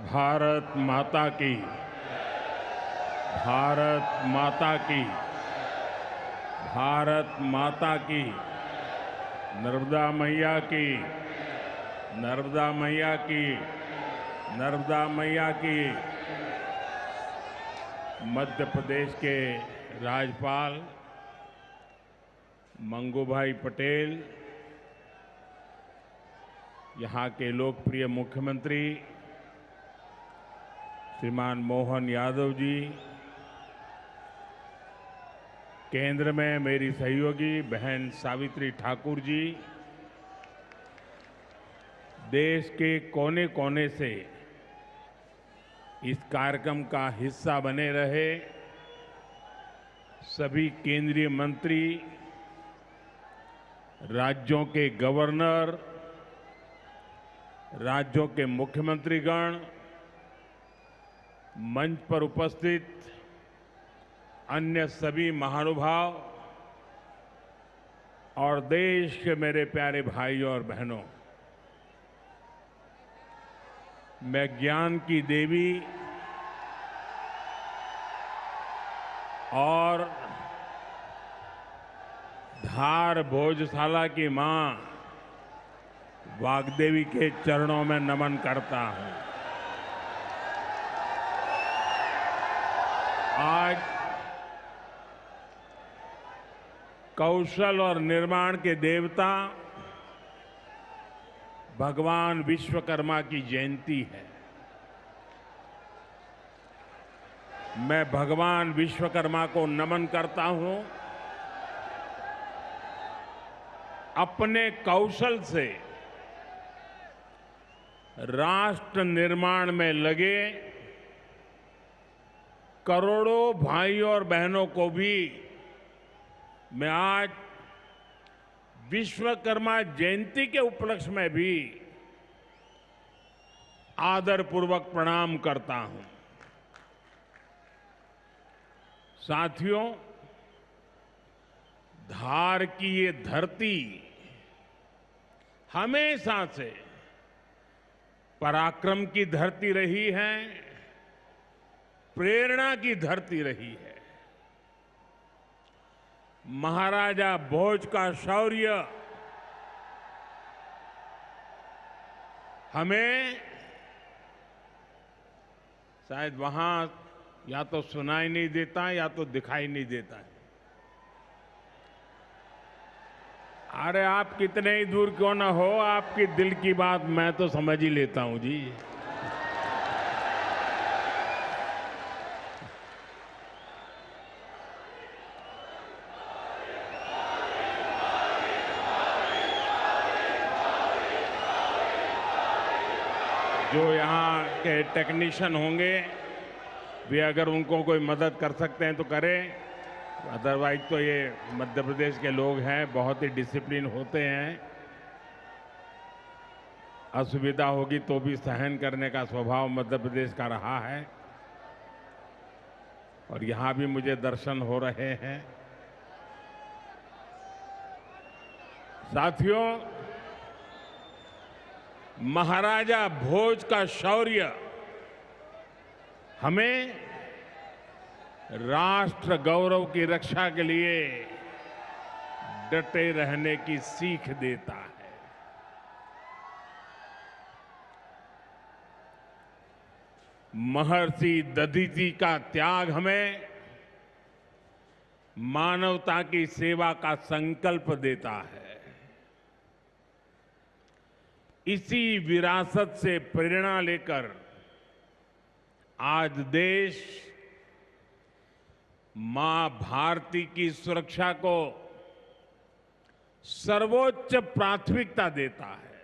भारत माता की। भारत माता की। भारत माता की। नर्मदा मैया की। नर्मदा मैया की। नर्मदा मैया की। मध्य प्रदेश के राज्यपाल मंगूभाई पटेल, यहाँ के लोकप्रिय मुख्यमंत्री श्रीमान मोहन यादव जी, केंद्र में मेरी सहयोगी बहन सावित्री ठाकुर जी, देश के कोने कोने से इस कार्यक्रम का हिस्सा बने रहे सभी केंद्रीय मंत्री, राज्यों के गवर्नर, राज्यों के मुख्यमंत्रीगण, मंच पर उपस्थित अन्य सभी महानुभाव और देश के मेरे प्यारे भाइयों और बहनों, मैं ज्ञान की देवी और धार भोजशाला की मां वाग्देवी के चरणों में नमन करता हूं। आज कौशल और निर्माण के देवता भगवान विश्वकर्मा की जयंती है। मैं भगवान विश्वकर्मा को नमन करता हूं। अपने कौशल से राष्ट्र निर्माण में लगे करोड़ों भाइयों और बहनों को भी मैं आज विश्वकर्मा जयंती के उपलक्ष्य में भी आदरपूर्वक प्रणाम करता हूं। साथियों, धार की ये धरती हमेशा से पराक्रम की धरती रही है, प्रेरणा की धरती रही है। महाराजा भोज का शौर्य हमें शायद वहां या तो सुनाई नहीं देता या तो दिखाई नहीं देता है। अरे आप कितने ही दूर क्यों ना हो, आपकी दिल की बात मैं तो समझ ही लेता हूं जी। जो यहाँ के टेक्नीशियन होंगे वे अगर उनको कोई मदद कर सकते हैं तो करें, अदरवाइज तो ये मध्य प्रदेश के लोग हैं, बहुत ही डिसिप्लिन होते हैं। असुविधा होगी तो भी सहन करने का स्वभाव मध्य प्रदेश का रहा है और यहाँ भी मुझे दर्शन हो रहे हैं। साथियों, महाराजा भोज का शौर्य हमें राष्ट्र गौरव की रक्षा के लिए डटे रहने की सीख देता है। महर्षि दधीचि का त्याग हमें मानवता की सेवा का संकल्प देता है। इसी विरासत से प्रेरणा लेकर आज देश मां भारती की सुरक्षा को सर्वोच्च प्राथमिकता देता है।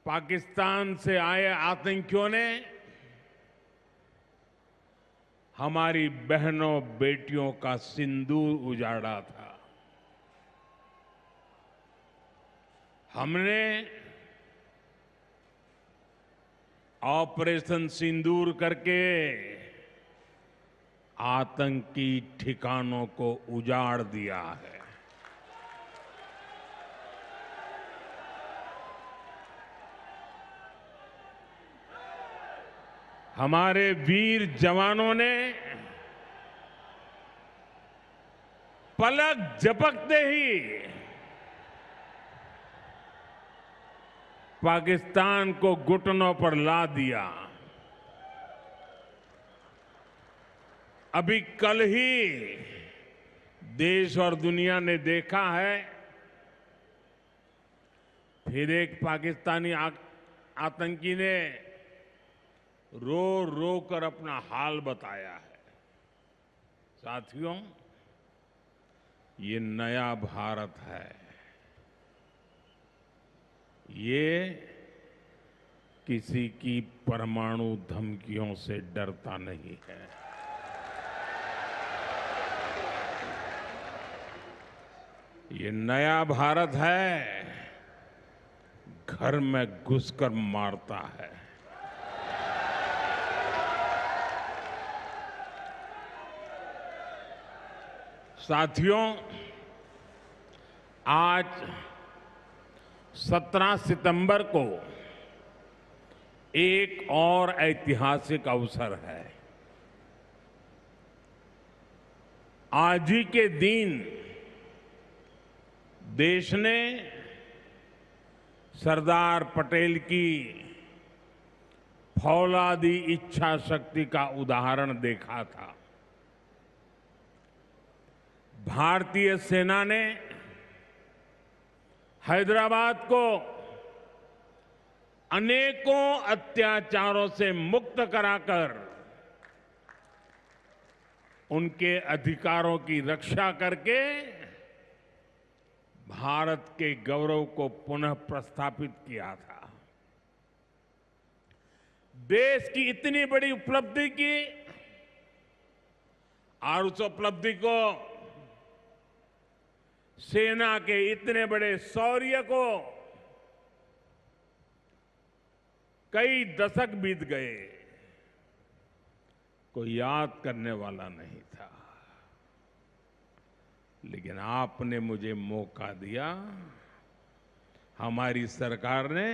पाकिस्तान से आए आतंकियों ने हमारी बहनों बेटियों का सिंदूर उजाड़ा था। हमने ऑपरेशन सिंदूर करके आतंकी ठिकानों को उजाड़ दिया है। हमारे वीर जवानों ने पलक झपकते ही पाकिस्तान को घुटनों पर ला दिया। अभी कल ही देश और दुनिया ने देखा है, फिर एक पाकिस्तानी आतंकी ने रो रो कर अपना हाल बताया है। साथियों, ये नया भारत है। ये किसी की परमाणु धमकियों से डरता नहीं है। ये नया भारत है, घर में घुसकर मारता है। साथियों, आज 17 सितंबर को एक और ऐतिहासिक अवसर है। आज ही के दिन देश ने सरदार पटेल की फौलादी इच्छा शक्ति का उदाहरण देखा था। भारतीय सेना ने हैदराबाद को अनेकों अत्याचारों से मुक्त कराकर उनके अधिकारों की रक्षा करके भारत के गौरव को पुनः प्रस्थापित किया था। देश की इतनी बड़ी उपलब्धि की और उस उपलब्धि को सेना के इतने बड़े शौर्य को कई दशक बीत गए, कोई याद करने वाला नहीं था। लेकिन आपने मुझे मौका दिया। हमारी सरकार ने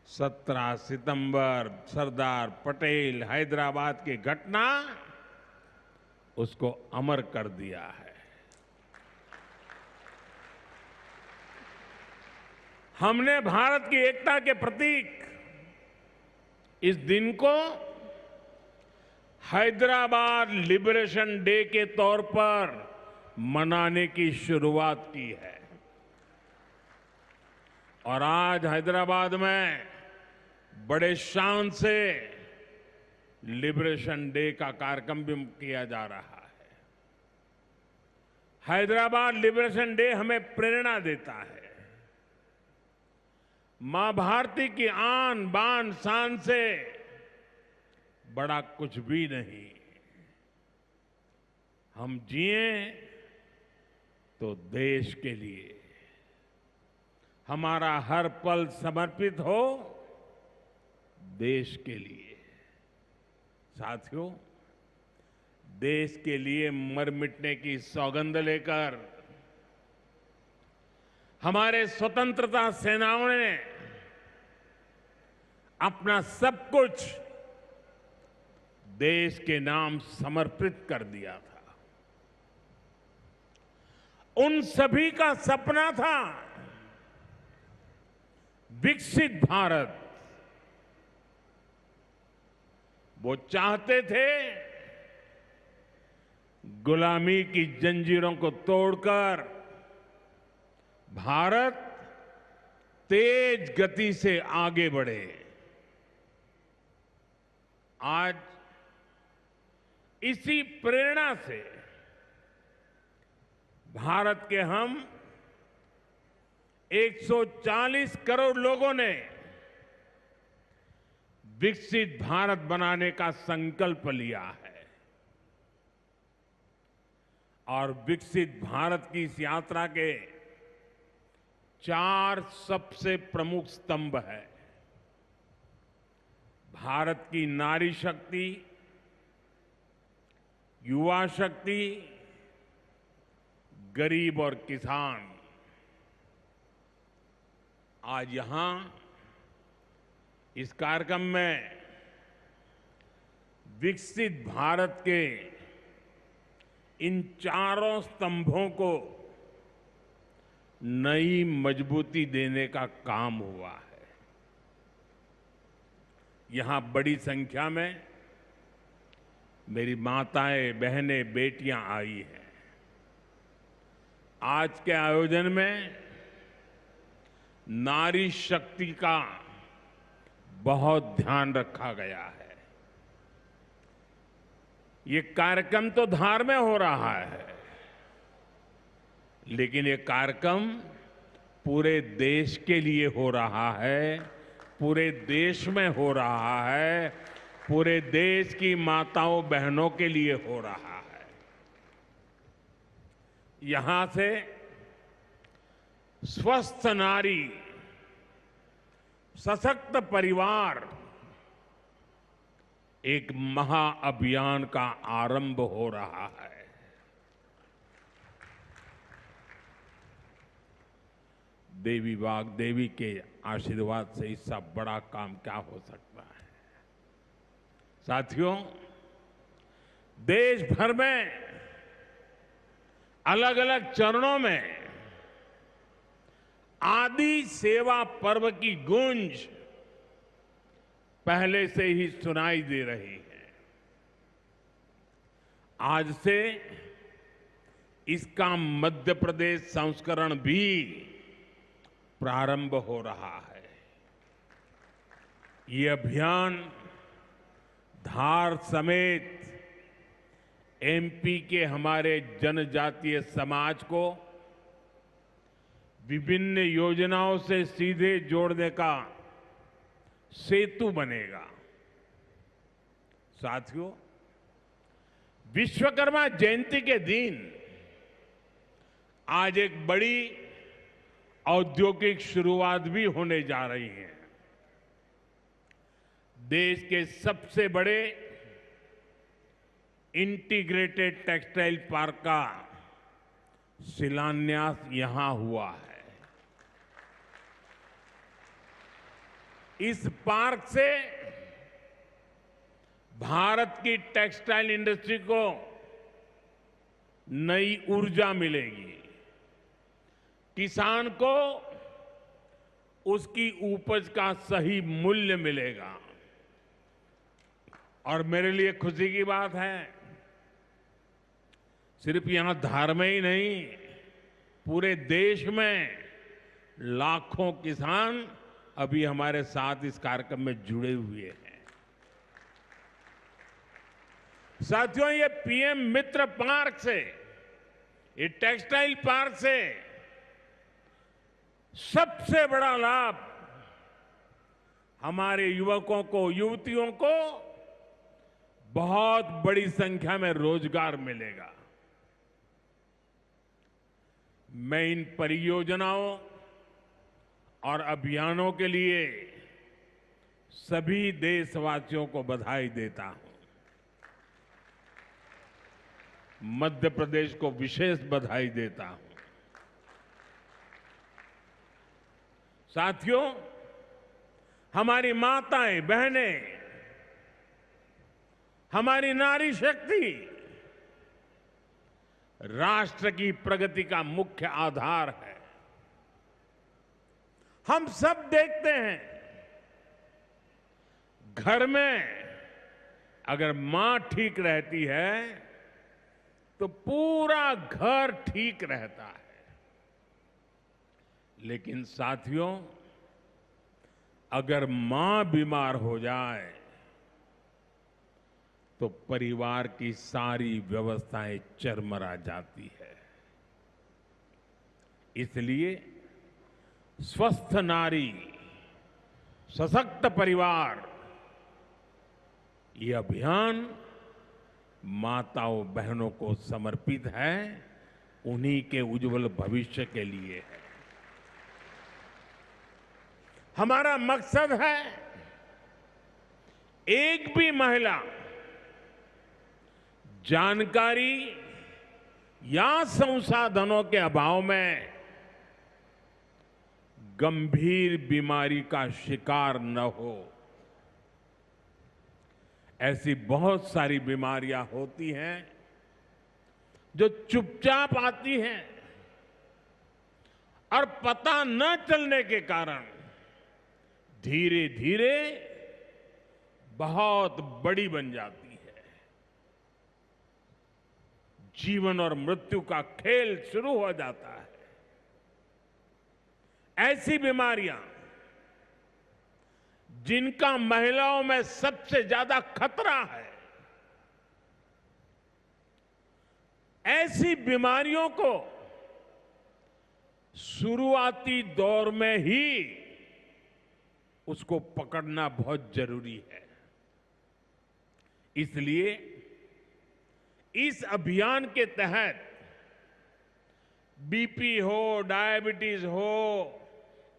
17 सितंबर सरदार पटेल हैदराबाद की घटना उसको अमर कर दिया है। हमने भारत की एकता के प्रतीक इस दिन को हैदराबाद लिबरेशन डे के तौर पर मनाने की शुरुआत की है। और आज हैदराबाद में बड़े शान से लिबरेशन डे का कार्यक्रम भी किया जा रहा है। हैदराबाद लिबरेशन डे हमें प्रेरणा देता है। मां भारती की आन बान शान से बड़ा कुछ भी नहीं। हम जिए तो देश के लिए, हमारा हर पल समर्पित हो देश के लिए। साथियों, देश के लिए मर मिटने की सौगंध लेकर हमारे स्वतंत्रता सेनाओं ने अपना सब कुछ देश के नाम समर्पित कर दिया था। उन सभी का सपना था विकसित भारत। वो चाहते थे गुलामी की जंजीरों को तोड़कर भारत तेज गति से आगे बढ़े। आज इसी प्रेरणा से भारत के हम 140 करोड़ लोगों ने विकसित भारत बनाने का संकल्प लिया है। और विकसित भारत की इस यात्रा के 4 सबसे प्रमुख स्तंभ है। भारत की नारी शक्ति, युवा शक्ति, गरीब और किसान। आज यहां इस कार्यक्रम में विकसित भारत के इन चारों स्तंभों को नई मजबूती देने का काम हुआ है। यहां बड़ी संख्या में मेरी माताएं, बहनें, बेटियां आई हैं। आज के आयोजन में नारी शक्ति का बहुत ध्यान रखा गया है। ये कार्यक्रम तो धार में हो रहा है, लेकिन ये कार्यक्रम पूरे देश के लिए हो रहा है, पूरे देश में हो रहा है, पूरे देश की माताओं बहनों के लिए हो रहा है। यहां से स्वस्थ नारी, सशक्त परिवार एक महाअभियान का आरंभ हो रहा है। देवी वाग्देवी के आशीर्वाद से इससे बड़ा काम क्या हो सकता है। साथियों, देश भर में अलग अलग चरणों में आदि सेवा पर्व की गूंज पहले से ही सुनाई दे रही है। आज से इसका मध्य प्रदेश संस्करण भी प्रारंभ हो रहा है। ये अभियान धार समेत एमपी के हमारे जनजातीय समाज को विभिन्न योजनाओं से सीधे जोड़ने का सेतु बनेगा। साथियों, विश्वकर्मा जयंती के दिन आज एक बड़ी औद्योगिक शुरुआत भी होने जा रही है। देश के सबसे बड़े इंटीग्रेटेड टेक्सटाइल पार्क का शिलान्यास यहां हुआ है। इस पार्क से भारत की टेक्सटाइल इंडस्ट्री को नई ऊर्जा मिलेगी, किसान को उसकी उपज का सही मूल्य मिलेगा। और मेरे लिए खुशी की बात है, सिर्फ यहां धार में ही नहीं, पूरे देश में लाखों किसान अभी हमारे साथ इस कार्यक्रम में जुड़े हुए हैं। साथियों, ये पीएम मित्र पार्क से, ये टेक्सटाइल पार्क से सबसे बड़ा लाभ हमारे युवकों को, युवतियों को बहुत बड़ी संख्या में रोजगार मिलेगा। मैं इन परियोजनाओं और अभियानों के लिए सभी देशवासियों को बधाई देता हूं। मध्य प्रदेश को विशेष बधाई देता हूं। साथियों, हमारी माताएं, बहनें, हमारी नारी शक्ति राष्ट्र की प्रगति का मुख्य आधार है। हम सब देखते हैं, घर में अगर मां ठीक रहती है तो पूरा घर ठीक रहता है। लेकिन साथियों, अगर मां बीमार हो जाए तो परिवार की सारी व्यवस्थाएं चरमरा जाती है। इसलिए स्वस्थ नारी, सशक्त परिवार, ये अभियान माताओं बहनों को समर्पित है, उन्हीं के उज्जवल भविष्य के लिए है। हमारा मकसद है एक भी महिला जानकारी या संसाधनों के अभाव में गंभीर बीमारी का शिकार न हो। ऐसी बहुत सारी बीमारियां होती हैं जो चुपचाप आती हैं और पता न चलने के कारण धीरे धीरे बहुत बड़ी बन जाती है। जीवन और मृत्यु का खेल शुरू हो जाता है। ऐसी बीमारियां जिनका महिलाओं में सबसे ज्यादा खतरा है, ऐसी बीमारियों को शुरुआती दौर में ही उसको पकड़ना बहुत जरूरी है। इसलिए इस अभियान के तहत बीपी हो, डायबिटीज हो,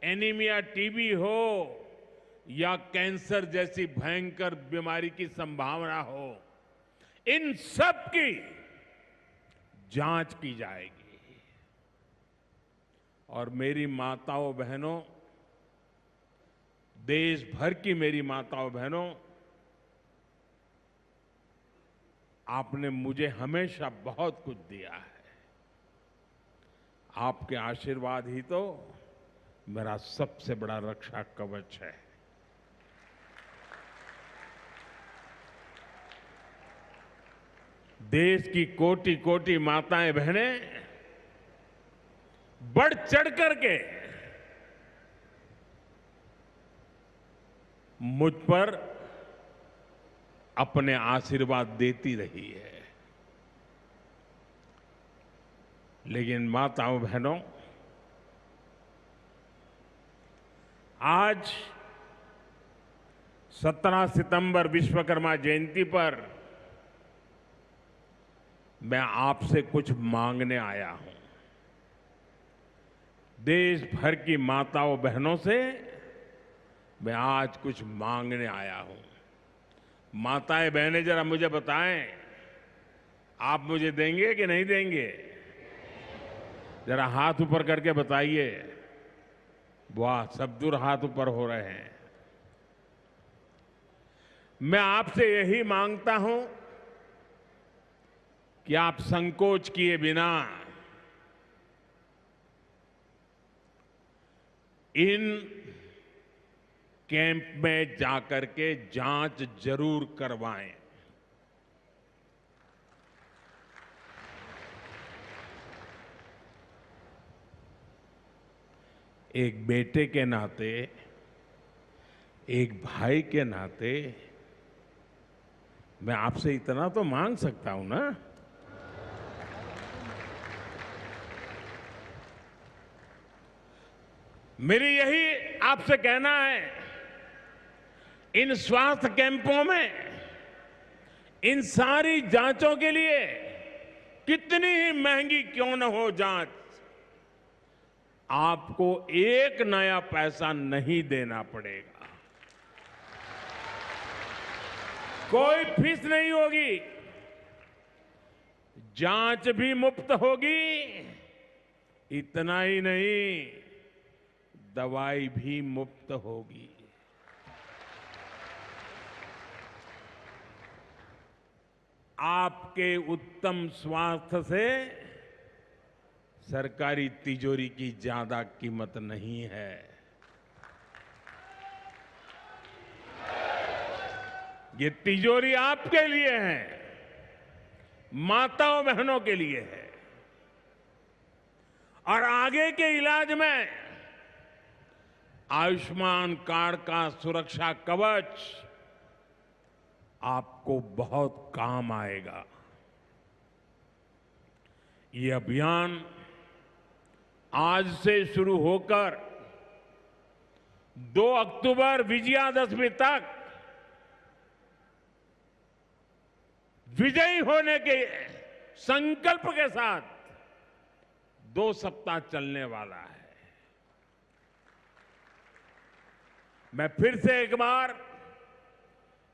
एनीमिया, टीबी हो या कैंसर जैसी भयंकर बीमारी की संभावना हो, इन सब की जांच की जाएगी। और मेरी माताओं बहनों, देश भर की मेरी माताओं बहनों, आपने मुझे हमेशा बहुत कुछ दिया है। आपके आशीर्वाद ही तो मेरा सबसे बड़ा रक्षा कवच है। देश की कोटि कोटि माताएं बहनें बढ़ चढ़ करके मुझ पर अपने आशीर्वाद देती रही है। लेकिन माताओं बहनों, आज 17 सितंबर विश्वकर्मा जयंती पर मैं आपसे कुछ मांगने आया हूं। देश भर की माताओं बहनों से मैं आज कुछ मांगने आया हूं। माताएं बहनें, जरा मुझे बताएं, आप मुझे देंगे कि नहीं देंगे? जरा हाथ ऊपर करके बताइए। वाह, सब दूर हाथ ऊपर हो रहे हैं। मैं आपसे यही मांगता हूं कि आप संकोच किए बिना इन कैंप में जाकर के जांच जरूर करवाएं। एक बेटे के नाते, एक भाई के नाते मैं आपसे इतना तो मांग सकता हूं ना। मेरी यही आपसे कहना है, इन स्वास्थ्य कैंपों में इन सारी जांचों के लिए कितनी ही महंगी क्यों न हो जांच, आपको एक नया पैसा नहीं देना पड़ेगा। कोई फीस नहीं होगी, जांच भी मुफ्त होगी। इतना ही नहीं, दवाई भी मुफ्त होगी। आपके उत्तम स्वास्थ्य से सरकारी तिजोरी की ज्यादा कीमत नहीं है। ये तिजोरी आपके लिए है, माताओं बहनों के लिए है। और आगे के इलाज में आयुष्मान कार्ड का सुरक्षा कवच आपको बहुत काम आएगा। ये अभियान आज से शुरू होकर 2 अक्टूबर विजयादशमी तक विजयी होने के संकल्प के साथ 2 सप्ताह चलने वाला है। मैं फिर से एक बार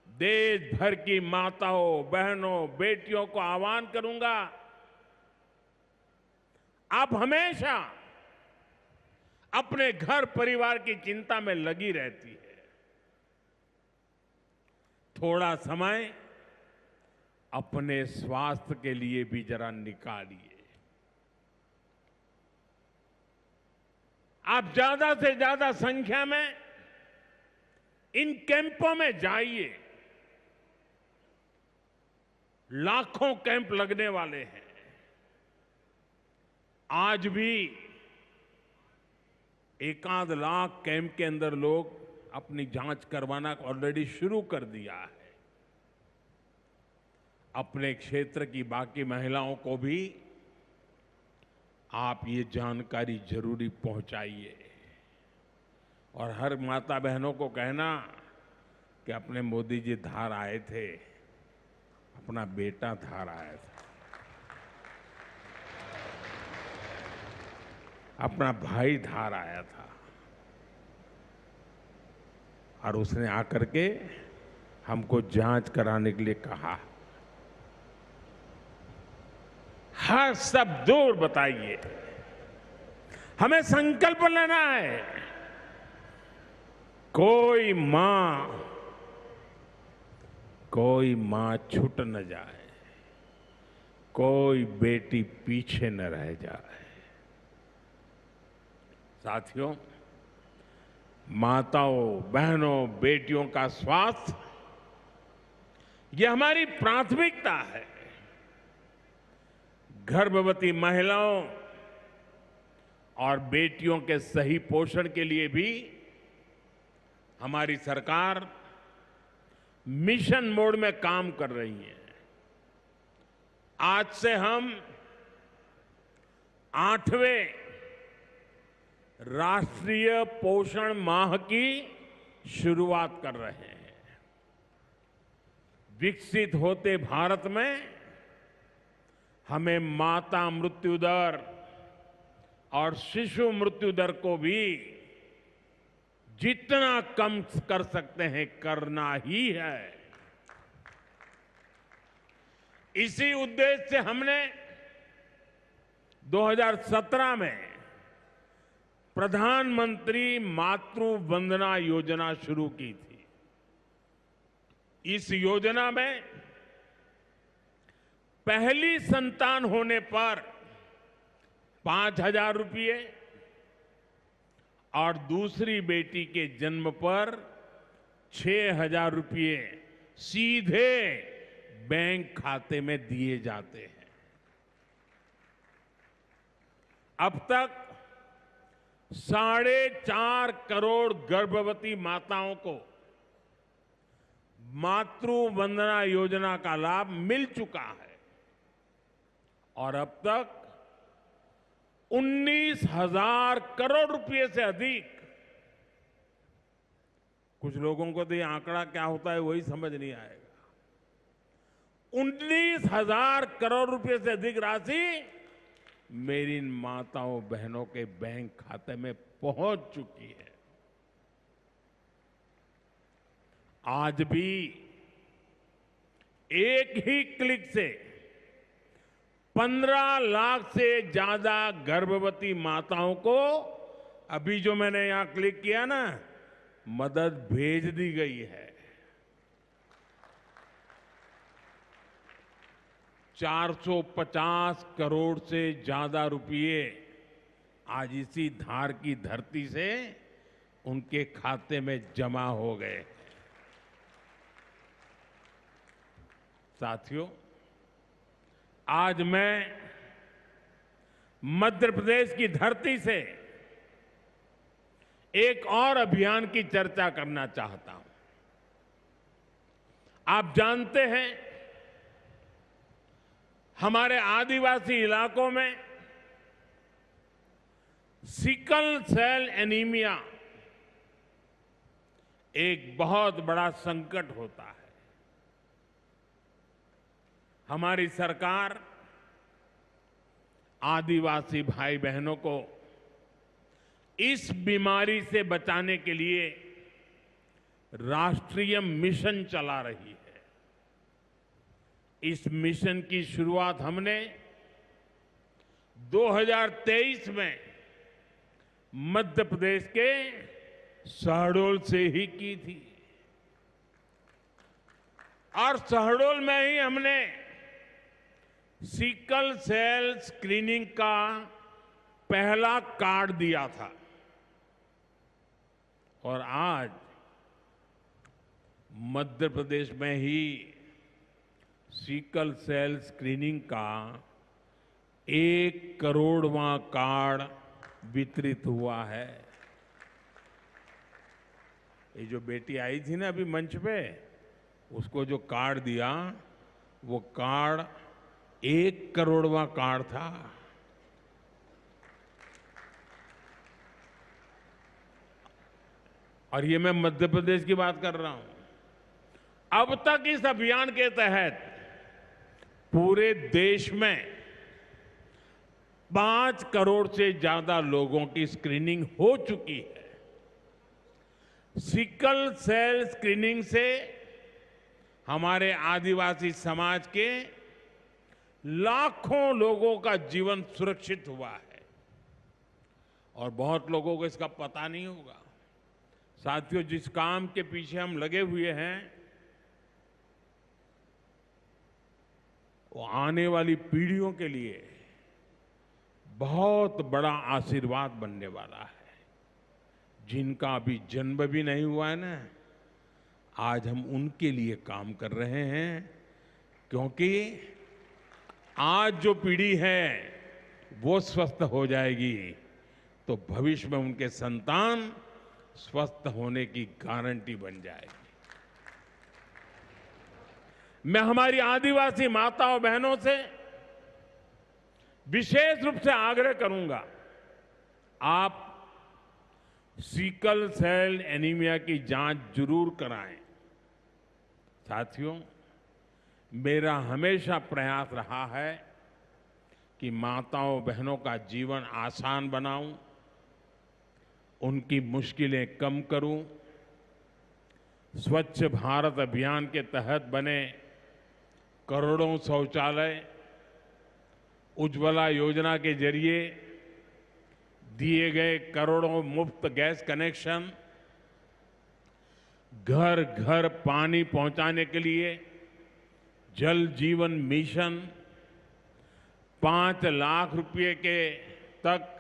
देश भर की माताओं, बहनों, बेटियों को आह्वान करूंगा, आप हमेशा अपने घर परिवार की चिंता में लगी रहती है। थोड़ा समय अपने स्वास्थ्य के लिए भी जरा निकालिए। आप ज्यादा से ज्यादा संख्या में इन कैंपों में जाइए। लाखों कैंप लगने वाले हैं। आज भी एकाध लाख कैंप के अंदर लोग अपनी जांच करवाना ऑलरेडी शुरू कर दिया है। अपने क्षेत्र की बाकी महिलाओं को भी आप ये जानकारी जरूरी पहुंचाइए और हर माता बहनों को कहना कि अपने मोदी जी धार आए थे, अपना बेटा धार आया था, अपना भाई धार आया था और उसने आकर के हमको जांच कराने के लिए कहा। हर सब दूर बताइए। हमें संकल्प लेना है। कोई मां छूट न जाए, कोई बेटी पीछे न रह जाए। साथियों, माताओं, बहनों, बेटियों का स्वास्थ्य ये हमारी प्राथमिकता है। गर्भवती महिलाओं और बेटियों के सही पोषण के लिए भी हमारी सरकार मिशन मोड में काम कर रही है। आज से हम 8वें राष्ट्रीय पोषण माह की शुरुआत कर रहे हैं। विकसित होते भारत में हमें माता मृत्यु दर और शिशु मृत्यु दर को भी जितना कम कर सकते हैं करना ही है। इसी उद्देश्य से हमने 2017 में प्रधानमंत्री मातृ वंदना योजना शुरू की थी। इस योजना में पहली संतान होने पर 5,000 रुपये और दूसरी बेटी के जन्म पर 6,000 रुपये सीधे बैंक खाते में दिए जाते हैं। अब तक 4.5 करोड़ गर्भवती माताओं को मातृ वंदना योजना का लाभ मिल चुका है और अब तक 19,000 करोड़ रुपए से अधिक, कुछ लोगों को तो ये आंकड़ा क्या होता है वही समझ नहीं आएगा, 19,000 करोड़ रुपए से अधिक राशि मेरी इन माताओं बहनों के बैंक खाते में पहुंच चुकी है। आज भी एक ही क्लिक से 15 लाख से ज्यादा गर्भवती माताओं को, अभी जो मैंने यहां क्लिक किया ना, मदद भेज दी गई है। 450 करोड़ से ज्यादा रुपये आज इसी धार की धरती से उनके खाते में जमा हो गए। साथियों, आज मैं मध्य प्रदेश की धरती से एक और अभियान की चर्चा करना चाहता हूं। आप जानते हैं, हमारे आदिवासी इलाकों में सिकल सेल एनीमिया एक बहुत बड़ा संकट होता है। हमारी सरकार आदिवासी भाई बहनों को इस बीमारी से बचाने के लिए राष्ट्रीय मिशन चला रही है। इस मिशन की शुरुआत हमने 2023 में मध्य प्रदेश के शहडोल से ही की थी। और शहडोल में ही हमने सिकल सेल स्क्रीनिंग का पहला कार्ड दिया था और आज मध्य प्रदेश में ही सिकल सेल स्क्रीनिंग का 1 करोड़वां कार्ड वितरित हुआ है। ये जो बेटी आई थी ना अभी मंच पे, उसको जो कार्ड दिया वो कार्ड 1 करोड़वां कार्ड था। और ये मैं मध्य प्रदेश की बात कर रहा हूं। अब तक इस अभियान के तहत पूरे देश में 5 करोड़ से ज्यादा लोगों की स्क्रीनिंग हो चुकी है। सिकल सेल स्क्रीनिंग से हमारे आदिवासी समाज के लाखों लोगों का जीवन सुरक्षित हुआ है और बहुत लोगों को इसका पता नहीं होगा। साथियों, जिस काम के पीछे हम लगे हुए हैं वो आने वाली पीढ़ियों के लिए बहुत बड़ा आशीर्वाद बनने वाला है। जिनका अभी जन्म भी नहीं हुआ है ना, आज हम उनके लिए काम कर रहे हैं, क्योंकि आज जो पीढ़ी है वो स्वस्थ हो जाएगी तो भविष्य में उनके संतान स्वस्थ होने की गारंटी बन जाएगी। मैं हमारी आदिवासी माताओं बहनों से विशेष रूप से आग्रह करूंगा, आप सिकल सेल एनीमिया की जांच जरूर कराएं। साथियों, मेरा हमेशा प्रयास रहा है कि माताओं बहनों का जीवन आसान बनाऊं, उनकी मुश्किलें कम करूं। स्वच्छ भारत अभियान के तहत बने करोड़ों शौचालय, उज्ज्वला योजना के जरिए दिए गए करोड़ों मुफ्त गैस कनेक्शन, घर घर पानी पहुंचाने के लिए जल जीवन मिशन, 5 लाख रुपए के तक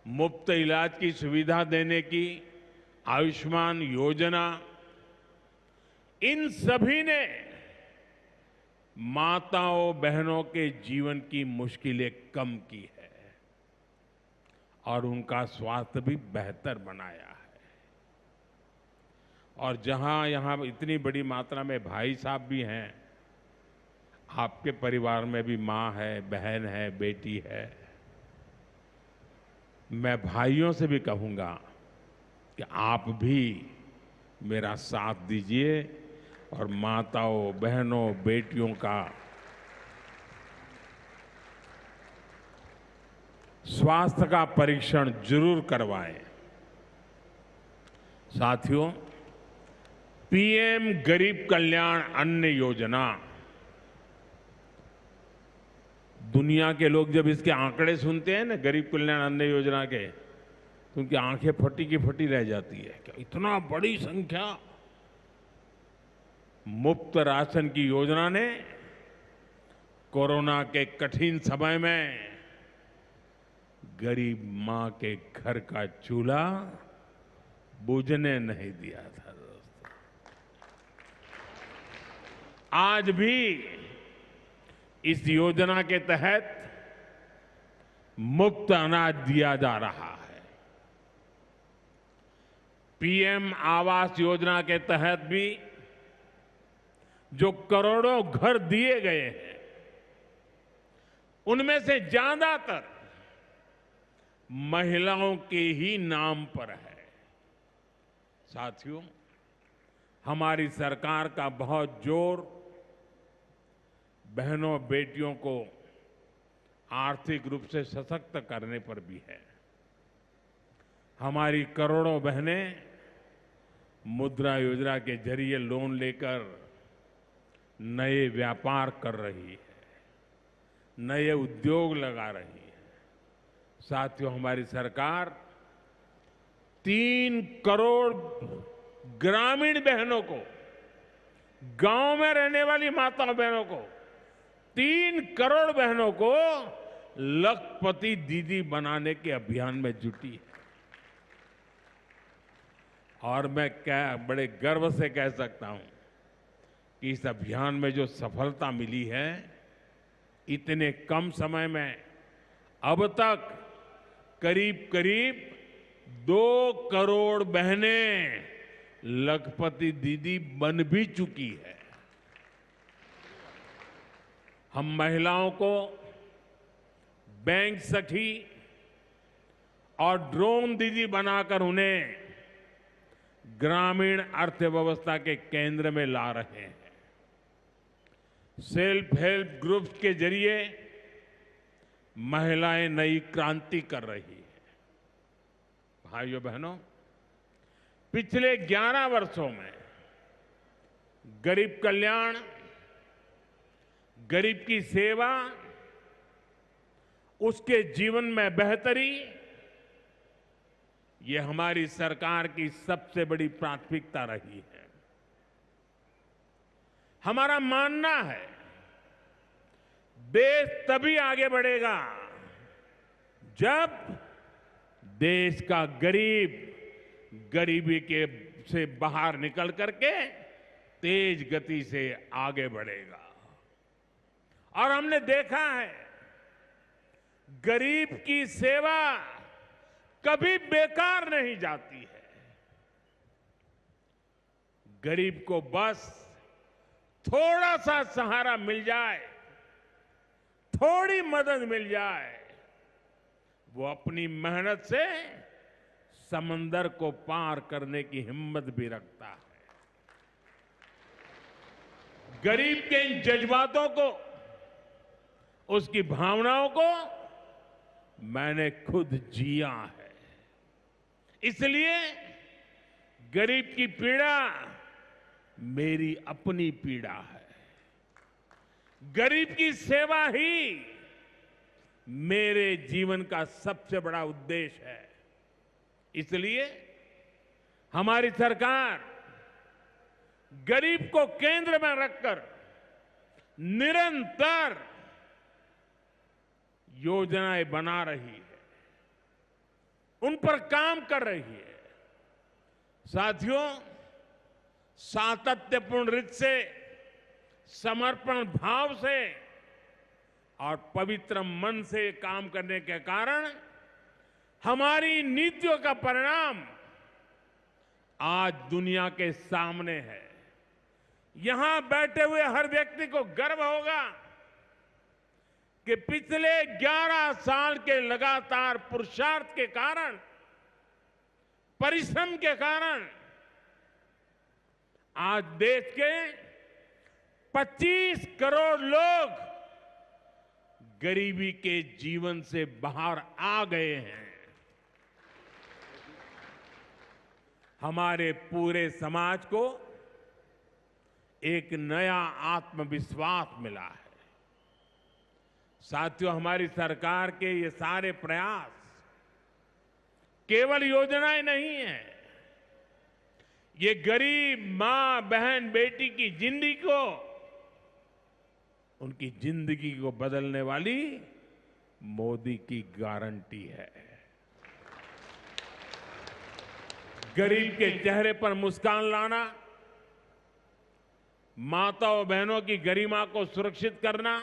मुफ्त इलाज की सुविधा देने की आयुष्मान योजना, इन सभी ने माताओं बहनों के जीवन की मुश्किलें कम की है और उनका स्वास्थ्य भी बेहतर बनाया है। और जहां यहां इतनी बड़ी मात्रा में भाई साहब भी हैं, आपके परिवार में भी मां है, बहन है, बेटी है, मैं भाइयों से भी कहूंगा कि आप भी मेरा साथ दीजिए और माताओं बहनों बेटियों का स्वास्थ्य का परीक्षण जरूर करवाएं। साथियों, पीएम गरीब कल्याण अन्न योजना, दुनिया के लोग जब इसके आंकड़े सुनते हैं ना गरीब कल्याण अन्न योजना के, तो उनकी आंखें फटी की फटी रह जाती है। क्या इतना बड़ी संख्या! मुफ्त राशन की योजना ने कोरोना के कठिन समय में गरीब मां के घर का चूल्हा बुझने नहीं दिया था। दोस्तों, आज भी इस योजना के तहत मुफ्त अनाज दिया जा रहा है। पीएम आवास योजना के तहत भी जो करोड़ों घर दिए गए हैं, उनमें से ज्यादातर महिलाओं के ही नाम पर है। साथियों, हमारी सरकार का बहुत जोर बहनों बेटियों को आर्थिक रूप से सशक्त करने पर भी है। हमारी करोड़ों बहनें मुद्रा योजना के जरिए लोन लेकर नए व्यापार कर रही है, नए उद्योग लगा रही है। साथियों, हमारी सरकार 3 करोड़ ग्रामीण बहनों को गांव में रहने वाली माताओं बहनों को 3 करोड़ बहनों को लखपति दीदी बनाने के अभियान में जुटी है। और मैं बड़े गर्व से कह सकता हूं कि इस अभियान में जो सफलता मिली है, इतने कम समय में अब तक करीब करीब 2 करोड़ बहनें लखपति दीदी बन भी चुकी है। हम महिलाओं को बैंक सखी और ड्रोन दीदी बनाकर उन्हें ग्रामीण अर्थव्यवस्था के केंद्र में ला रहे हैं। सेल्फ हेल्प ग्रुप्स के जरिए महिलाएं नई क्रांति कर रही है। भाइयों बहनों, पिछले 11 वर्षों में गरीब कल्याण, गरीब की सेवा, उसके जीवन में बेहतरी, ये हमारी सरकार की सबसे बड़ी प्राथमिकता रही है। हमारा मानना है देश तभी आगे बढ़ेगा जब देश का गरीब गरीबी से बाहर निकल करके तेज गति से आगे बढ़ेगा। और हमने देखा है गरीब की सेवा कभी बेकार नहीं जाती है। गरीब को बस थोड़ा सा सहारा मिल जाए, थोड़ी मदद मिल जाए, वो अपनी मेहनत से समंदर को पार करने की हिम्मत भी रखता है। गरीब के इन जज्बातों को, उसकी भावनाओं को मैंने खुद जिया है। इसलिए गरीब की पीड़ा मेरी अपनी पीड़ा है। गरीब की सेवा ही मेरे जीवन का सबसे बड़ा उद्देश्य है। इसलिए हमारी सरकार गरीब को केंद्र में रखकर निरंतर योजनाएं बना रही है, उन पर काम कर रही है। साथियों, सातत्यपूर्ण रीत से, समर्पण भाव से और पवित्र मन से काम करने के कारण हमारी नीतियों का परिणाम आज दुनिया के सामने है। यहां बैठे हुए हर व्यक्ति को गर्व होगा कि पिछले 11 साल के लगातार पुरुषार्थ के कारण, परिश्रम के कारण आज देश के 25 करोड़ लोग गरीबी के जीवन से बाहर आ गए हैं। हमारे पूरे समाज को एक नया आत्मविश्वास मिला है। साथियों, हमारी सरकार के ये सारे प्रयास केवल योजनाएं नहीं है, ये गरीब मां, बहन, बेटी की जिंदगी को, उनकी जिंदगी को बदलने वाली मोदी की गारंटी है। गरीब के चेहरे पर मुस्कान लाना, माताओं बहनों की गरिमा को सुरक्षित करना,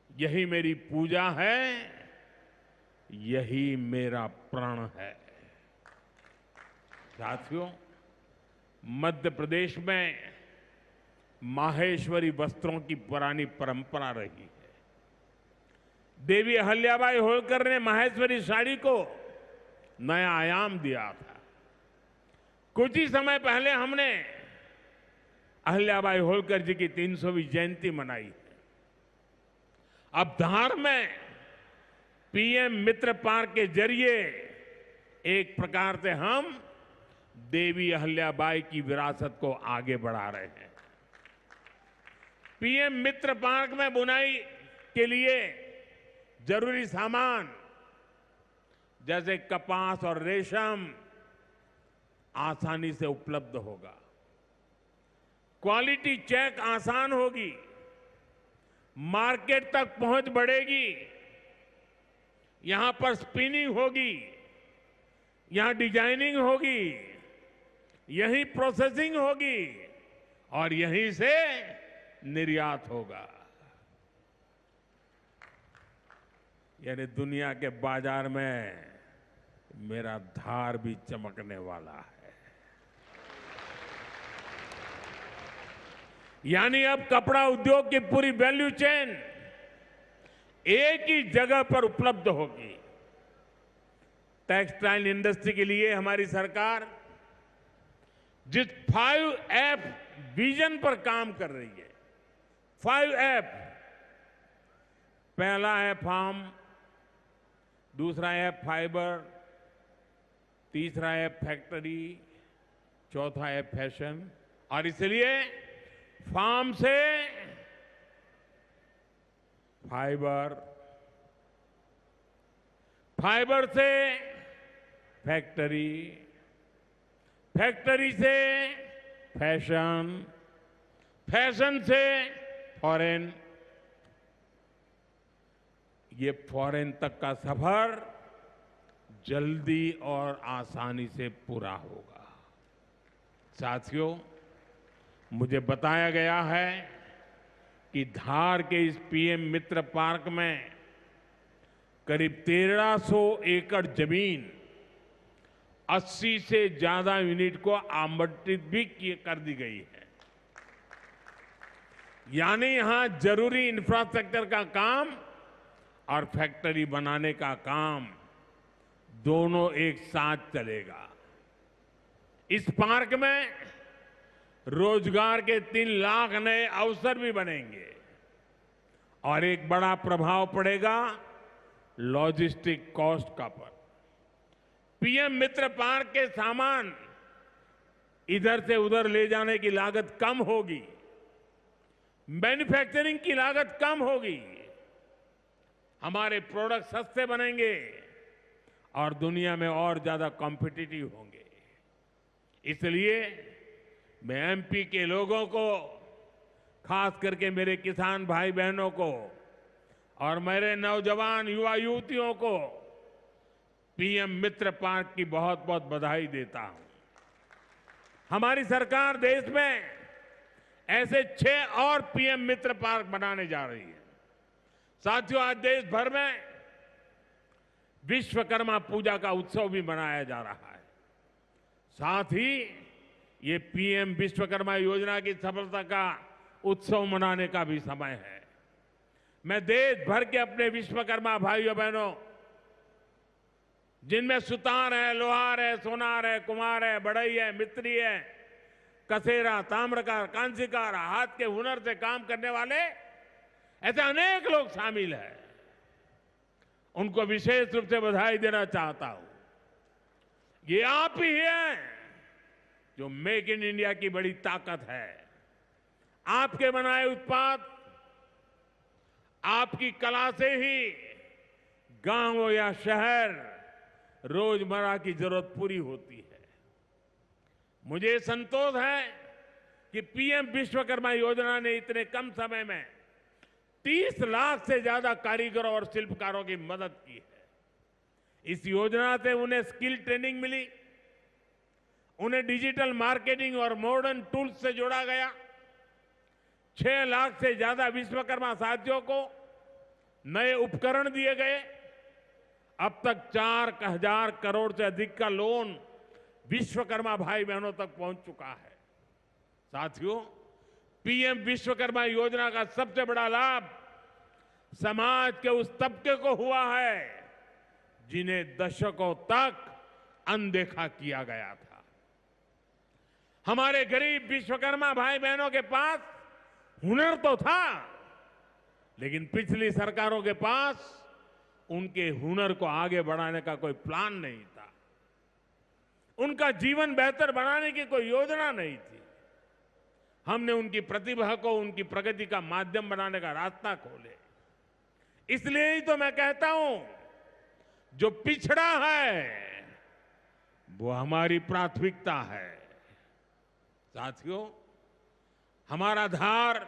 यही मेरी पूजा है, यही मेरा प्रण है। साथियों, मध्य प्रदेश में माहेश्वरी वस्त्रों की पुरानी परंपरा रही है। देवी अहिल्याबाई होलकर ने माहेश्वरी साड़ी को नया आयाम दिया था। कुछ ही समय पहले हमने अहिल्याबाई होलकर जी की 300वीं जयंती मनाई है। अब धार में पीएम मित्र पार्क के जरिए एक प्रकार से हम देवी अहिल्याबाई की विरासत को आगे बढ़ा रहे हैं। पीएम मित्र पार्क में बुनाई के लिए जरूरी सामान जैसे कपास और रेशम आसानी से उपलब्ध होगा। क्वालिटी चेक आसान होगी, मार्केट तक पहुंच बढ़ेगी, यहां पर स्पिनिंग होगी, यहां डिजाइनिंग होगी, यहीं प्रोसेसिंग होगी और यहीं से निर्यात होगा। यानी दुनिया के बाजार में मेरा धार भी चमकने वाला है। यानी अब कपड़ा उद्योग की पूरी वैल्यू चेन एक ही जगह पर उपलब्ध होगी। टेक्सटाइल इंडस्ट्री के लिए हमारी सरकार जिस 5F विजन पर काम कर रही है, 5F, पहला है फार्म, दूसरा है फाइबर, तीसरा है फैक्ट्री, चौथा है फैशन। और इसलिए फार्म से फाइबर, फाइबर से फैक्ट्री, फैक्ट्री से फैशन, फैशन से फॉरेन, ये फॉरेन तक का सफर जल्दी और आसानी से पूरा होगा। साथियों, मुझे बताया गया है कि धार के इस पीएम मित्र पार्क में करीब 1300 एकड़ जमीन 80 से ज्यादा यूनिट को आवंटित भी कर दी गई है। यानी यहां जरूरी इंफ्रास्ट्रक्चर का काम और फैक्ट्री बनाने का काम दोनों एक साथ चलेगा। इस पार्क में रोजगार के 3 लाख नए अवसर भी बनेंगे और एक बड़ा प्रभाव पड़ेगा लॉजिस्टिक कॉस्ट का पर। पीएम मित्र पार्क के सामान इधर से उधर ले जाने की लागत कम होगी, मैन्युफैक्चरिंग की लागत कम होगी, हमारे प्रोडक्ट सस्ते बनेंगे और दुनिया में और ज्यादा कॉम्पिटिटिव होंगे। इसलिए मैं एमपी के लोगों को, खास करके मेरे किसान भाई बहनों को और मेरे नौजवान युवा युवतियों को पीएम मित्र पार्क की बहुत बहुत बधाई देता हूं। हमारी सरकार देश में ऐसे 6 और पीएम मित्र पार्क बनाने जा रही है। साथियों, आज देश भर में विश्वकर्मा पूजा का उत्सव भी मनाया जा रहा है। साथ ही ये पीएम विश्वकर्मा योजना की सफलता का उत्सव मनाने का भी समय है। मैं देश भर के अपने विश्वकर्मा भाइयों बहनों, जिनमें सुतार है, लोहार है, सोनार है, कुम्हार है, बढ़ई है, मिस्त्री है, कसेरा, ताम्रकार, कांसीकार, हाथ के हुनर से काम करने वाले ऐसे अनेक लोग शामिल हैं, उनको विशेष रूप से बधाई देना चाहता हूं। ये आप ही हैं जो मेक इन इंडिया की बड़ी ताकत है। आपके बनाए उत्पाद, आपकी कला से ही गांव या शहर रोजमर्रा की जरूरत पूरी होती है। मुझे संतोष है कि पीएम विश्वकर्मा योजना ने इतने कम समय में 30 लाख से ज्यादा कारीगरों और शिल्पकारों की मदद की है। इस योजना से उन्हें स्किल ट्रेनिंग मिली, उन्हें डिजिटल मार्केटिंग और मॉडर्न टूल्स से जोड़ा गया। 6 लाख से ज्यादा विश्वकर्मा साथियों को नए उपकरण दिए गए। अब तक 4,000 करोड़ से अधिक का लोन विश्वकर्मा भाई बहनों तक पहुंच चुका है। साथियों, पीएम विश्वकर्मा योजना का सबसे बड़ा लाभ समाज के उस तबके को हुआ है जिन्हें दशकों तक अनदेखा किया गया था। हमारे गरीब विश्वकर्मा भाई बहनों के पास हुनर तो था, लेकिन पिछली सरकारों के पास उनके हुनर को आगे बढ़ाने का कोई प्लान नहीं था, उनका जीवन बेहतर बनाने की कोई योजना नहीं थी। हमने उनकी प्रतिभा को उनकी प्रगति का माध्यम बनाने का रास्ता खोले। इसलिए ही तो मैं कहता हूं, जो पिछड़ा है वो हमारी प्राथमिकता है। साथियों, हमारा धार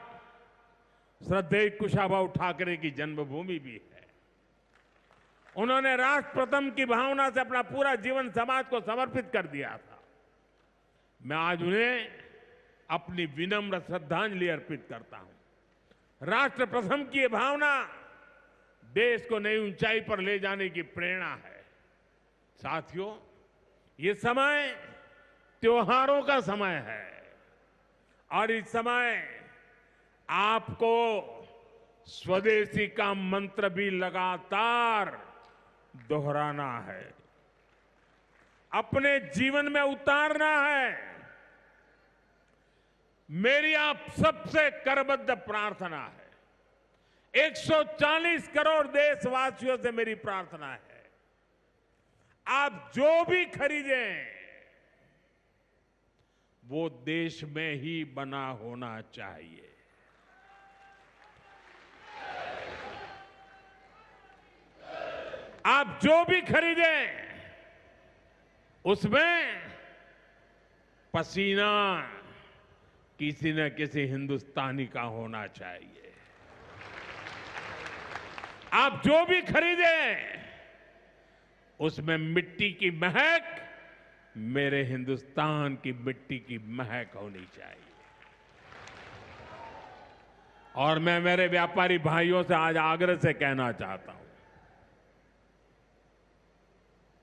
श्रद्धेय कुशाभाऊ ठाकरे की जन्मभूमि भी है। उन्होंने राष्ट्र प्रथम की भावना से अपना पूरा जीवन समाज को समर्पित कर दिया था। मैं आज उन्हें अपनी विनम्र श्रद्धांजलि अर्पित करता हूं। राष्ट्र प्रथम की ये भावना देश को नई ऊंचाई पर ले जाने की प्रेरणा है। साथियों, ये समय त्योहारों का समय है और इस समय आपको स्वदेशी का मंत्र भी लगातार दोहराना है, अपने जीवन में उतारना है। मेरी आप सबसे करबद्ध प्रार्थना है, 140 करोड़ देशवासियों से मेरी प्रार्थना है, आप जो भी खरीदें वो देश में ही बना होना चाहिए। आप जो भी खरीदें उसमें पसीना किसी न किसी हिंदुस्तानी का होना चाहिए। आप जो भी खरीदें उसमें मिट्टी की महक मेरे हिंदुस्तान की मिट्टी की महक होनी चाहिए। और मैं मेरे व्यापारी भाइयों से आज आग्रह से कहना चाहता हूं,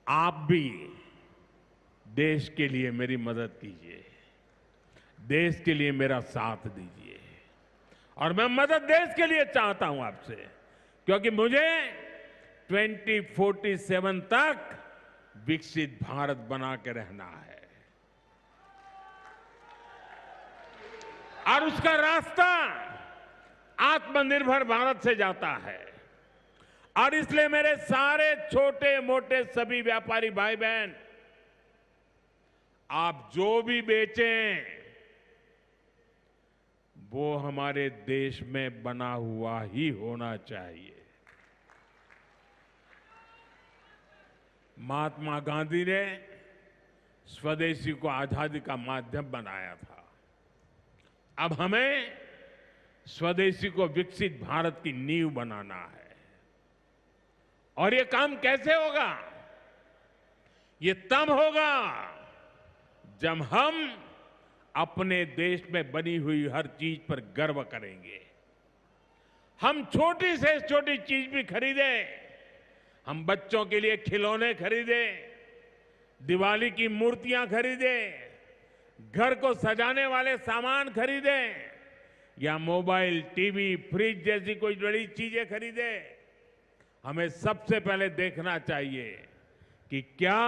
आप भी देश के लिए मेरी मदद कीजिए, देश के लिए मेरा साथ दीजिए। और मैं मदद देश के लिए चाहता हूं आपसे, क्योंकि मुझे 2047 तक विकसित भारत बना के रहना है और उसका रास्ता आत्मनिर्भर भारत से जाता है। और इसलिए मेरे सारे छोटे मोटे सभी व्यापारी भाई बहन, आप जो भी बेचें वो हमारे देश में बना हुआ ही होना चाहिए। महात्मा गांधी ने स्वदेशी को आजादी का माध्यम बनाया था। अब हमें स्वदेशी को विकसित भारत की नींव बनाना है। और ये काम कैसे होगा? ये तब होगा जब हम अपने देश में बनी हुई हर चीज पर गर्व करेंगे। हम छोटी से छोटी चीज भी खरीदें, हम बच्चों के लिए खिलौने खरीदें, दिवाली की मूर्तियां खरीदें, घर को सजाने वाले सामान खरीदें या मोबाइल, टीवी, फ्रिज जैसी कोई बड़ी चीजें खरीदें, हमें सबसे पहले देखना चाहिए कि क्या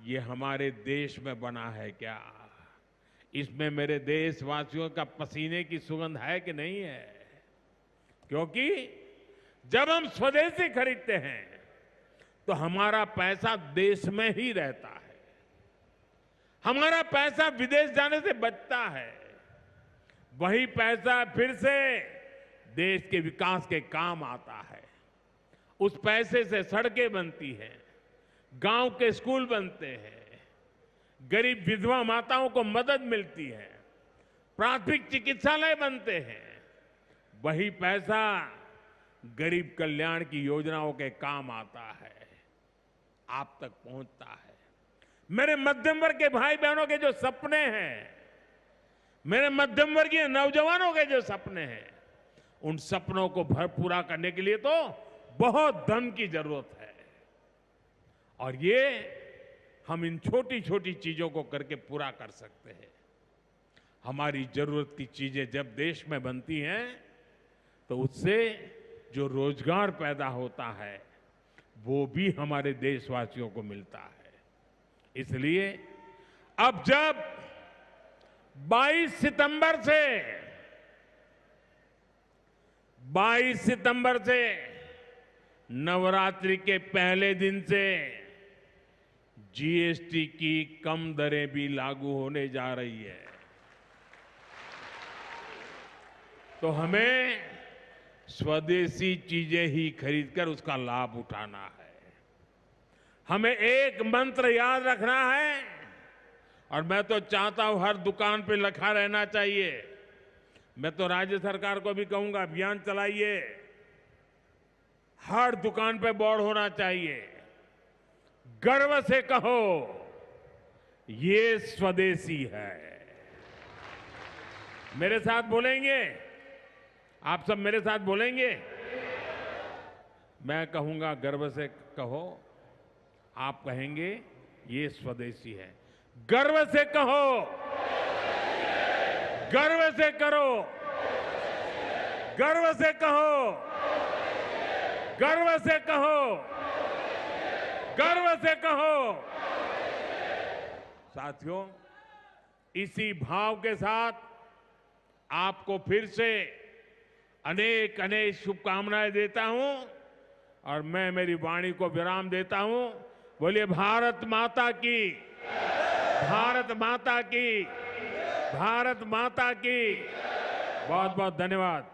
ये हमारे देश में बना है, क्या इसमें मेरे देशवासियों का पसीने की सुगंध है कि नहीं है। क्योंकि जब हम स्वदेशी खरीदते हैं तो हमारा पैसा देश में ही रहता है, हमारा पैसा विदेश जाने से बचता है। वही पैसा फिर से देश के विकास के काम आता है। उस पैसे से सड़कें बनती हैं, गांव के स्कूल बनते हैं, गरीब विधवा माताओं को मदद मिलती है, प्राथमिक चिकित्सालय बनते हैं। वही पैसा गरीब कल्याण की योजनाओं के काम आता है, आप तक पहुंचता है। मेरे मध्यम वर्ग के भाई बहनों के जो सपने हैं, मेरे मध्यम वर्गीय नौजवानों के जो सपने हैं, उन सपनों को पूरा करने के लिए तो बहुत धन की जरूरत है। और ये हम इन छोटी छोटी चीजों को करके पूरा कर सकते हैं। हमारी जरूरत की चीजें जब देश में बनती हैं तो उससे जो रोजगार पैदा होता है वो भी हमारे देशवासियों को मिलता है। इसलिए अब जब 22 सितंबर से नवरात्रि के पहले दिन से जीएसटी की कम दरें भी लागू होने जा रही है, तो हमें स्वदेशी चीजें ही खरीदकर उसका लाभ उठाना है। हमें एक मंत्र याद रखना है और मैं तो चाहता हूं हर दुकान पे लिखा रहना चाहिए, मैं तो राज्य सरकार को भी कहूंगा, अभियान चलाइए, हर दुकान पे बोर्ड होना चाहिए, गर्व से कहो ये स्वदेशी है। मेरे साथ बोलेंगे? आप सब मेरे साथ बोलेंगे? मैं कहूंगा गर्व से कहो, आप कहेंगे ये स्वदेशी है। गर्व से कहो, गर्व से करो, गर्व से कहो, गर्व से कहो, गर्व से कहो। साथियों, इसी भाव के साथ आपको फिर से अनेक अनेक शुभकामनाएं देता हूं और मैं मेरी वाणी को विराम देता हूं। बोलिए भारत माता की, भारत माता की, भारत माता की। बहुत बहुत धन्यवाद।